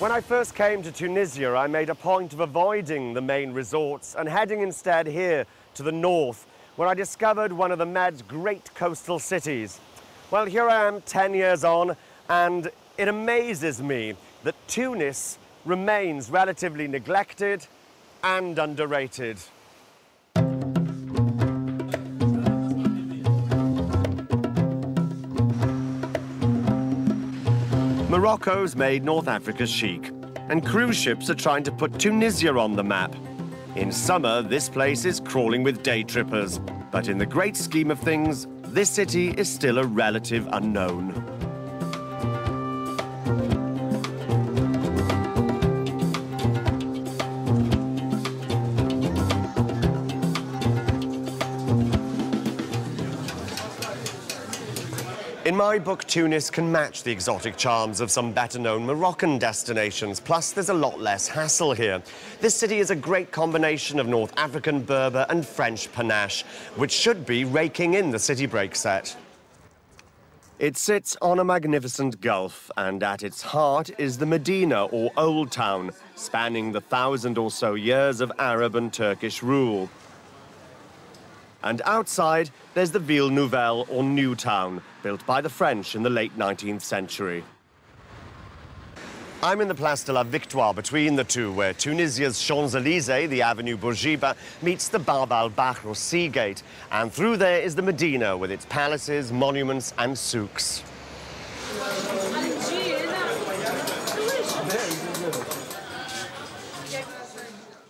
When I first came to Tunisia, I made a point of avoiding the main resorts and heading instead here to the north, where I discovered one of the Med's great coastal cities. Well, here I am 10 years on, and it amazes me that Tunis remains relatively neglected and underrated. Morocco's made North Africa chic, and cruise ships are trying to put Tunisia on the map. In summer, this place is crawling with day trippers, but in the great scheme of things, this city is still a relative unknown. In my book, Tunis can match the exotic charms of some better-known Moroccan destinations, plus there's a lot less hassle here. This city is a great combination of North African Berber and French panache, which should be raking in the city break set. It sits on a magnificent gulf, and at its heart is the Medina, or Old Town, spanning the 1,000 or so years of Arab and Turkish rule. And outside, there's the Ville Nouvelle, or New Town, built by the French in the late 19th century. I'm in the Place de la Victoire between the two, where Tunisia's Champs-Élysées, the Avenue Bourguiba, meets the Bab al-Bahr, or Sea Gate. And through there is the Medina, with its palaces, monuments and souks.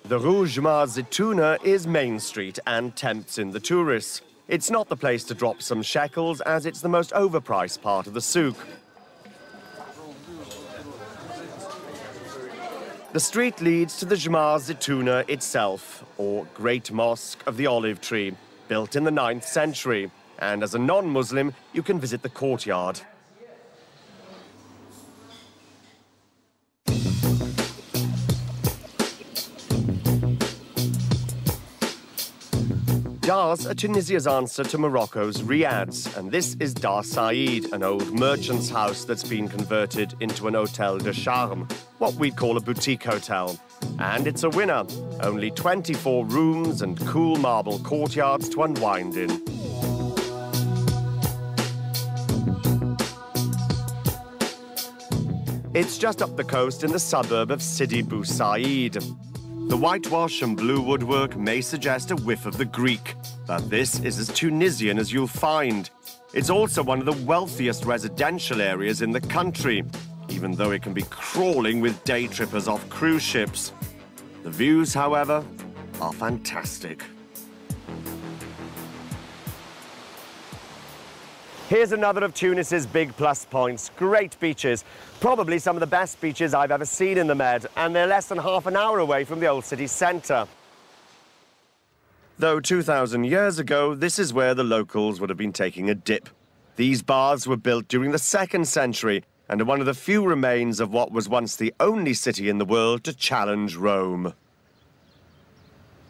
The Rue Jemaa Zitouna is Main Street and tempts in the tourists. It's not the place to drop some shekels, as it's the most overpriced part of the souk. The street leads to the Jemaa Zitouna itself, or Great Mosque of the Olive Tree, built in the 9th century. And as a non-Muslim, you can visit the courtyard. Dars are Tunisia's answer to Morocco's riads, and this is Dar Said, an old merchant's house that's been converted into an hôtel de charme, what we'd call a boutique hotel. And it's a winner. Only 24 rooms and cool marble courtyards to unwind in. It's just up the coast in the suburb of Sidi Bou Said. The whitewash and blue woodwork may suggest a whiff of the Greek, but this is as Tunisian as you'll find. It's also one of the wealthiest residential areas in the country, even though it can be crawling with day trippers off cruise ships. The views, however, are fantastic. Here's another of Tunis's big plus points. Great beaches. Probably some of the best beaches I've ever seen in the Med, and they're less than half an hour away from the old city centre. Though 2,000 years ago, this is where the locals would have been taking a dip. These baths were built during the 2nd century and are one of the few remains of what was once the only city in the world to challenge Rome.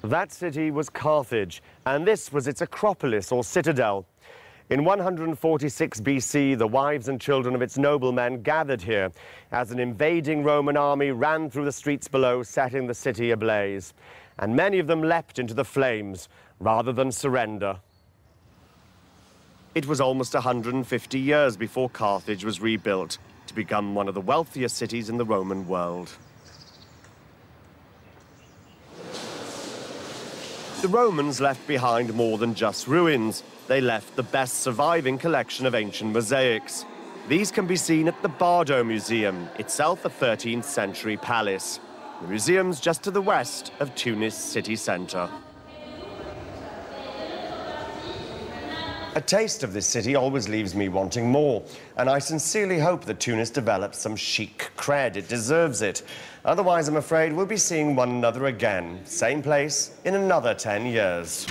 That city was Carthage, and this was its acropolis, or citadel. In 146 BC, the wives and children of its noblemen gathered here as an invading Roman army ran through the streets below, setting the city ablaze. And many of them leapt into the flames rather than surrender. It was almost 150 years before Carthage was rebuilt to become one of the wealthiest cities in the Roman world. The Romans left behind more than just ruins. They left the best surviving collection of ancient mosaics. These can be seen at the Bardo Museum, itself a 13th century palace. The museum's just to the west of Tunis city centre. A taste of this city always leaves me wanting more, and I sincerely hope that Tunis develops some chic cred. It deserves it. Otherwise, I'm afraid we'll be seeing one another again, same place, in another 10 years.